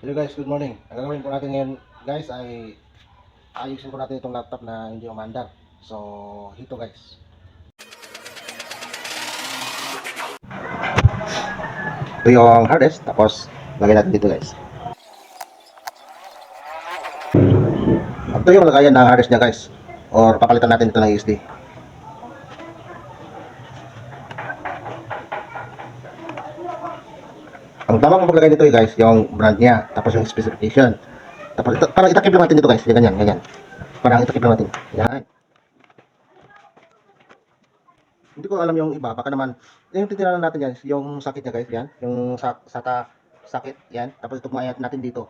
Hello guys, good morning. Ang gagawin po natin ngayon guys ay ayusin po natin itong laptop na hindi umandar. So, ito guys. Ito yung hard disk, tapos lagay natin dito guys. Ito yung lagayan ng hard disk niya guys. Or papalitan natin ito ng USB. Ang tamang paglagay nito guys, yung brand niya, tapos yung specification. Tapos ito, parang itakip lang natin dito guys, ganyan, ganyan. Parang itakip lang natin. Yan. Hindi ko alam yung iba, baka naman yung titiranan natin guys, yung sakit niya guys, yan, yung SATA sakit, yan. Tapos ito mayat natin dito.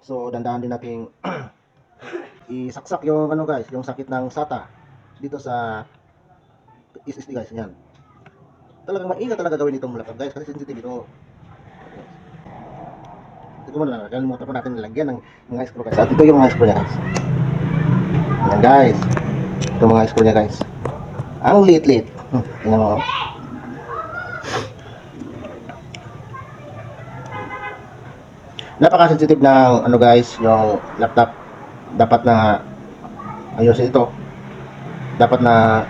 So dandahan din natin isaksak yung ano guys, yung sakit ng SATA dito sa SSD guys, yan. Talagang maingat talaga gawin itong laptop guys kasi sensitive ito. Ito mo na, kalimutan pa natin nilagyan ng mga screw guys. At ito yung mga screw niya guys. Yan guys. Ito mga screw niya guys. Ang liit-liit. Tingnan mo. Napaka-sensitive ng ano guys, yung laptop. Dapat na ayusin ito. Dapat na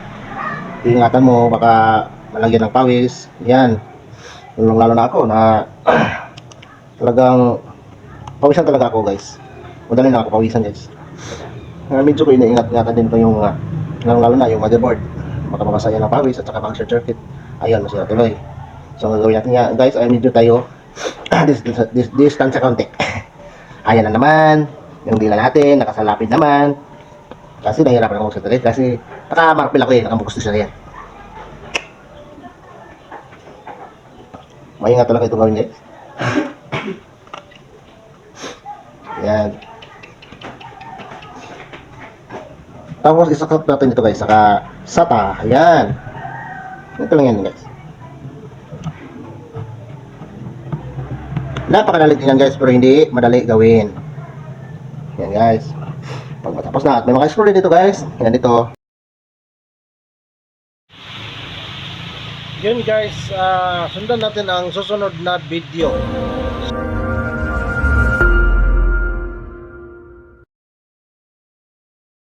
ingatan mo, baka malagyan ng pawis. Yan. Lalo na ako na talagang pawisan talaga ako guys. Madali na ako pawisan guys. Medyo ko iniingat-ingatan din ito yung lalo na yung motherboard. Baka mabasa yan ng pawis at saka mag-short circuit. Ayun, masira tuloy. So, ang gagawin natin nga guys ay medyo tayo distance sa konti. Ayan na naman. Yung dila natin, nakasalapid naman. Kasi nahihirapan ako magsalita kasi nakamarpil ako nakamukos na siya yan. Maingat talaga ito gawin guys. Yan. Tapos isakot natin ito guys, saka SATA. Ayan. Ito lang yan guys. Napakadali din yan guys, pero hindi madali gawin. Yan guys. Pag matapos na, at may mga screw din dito guys. Yan dito. Yun guys, sundan natin ang susunod na video.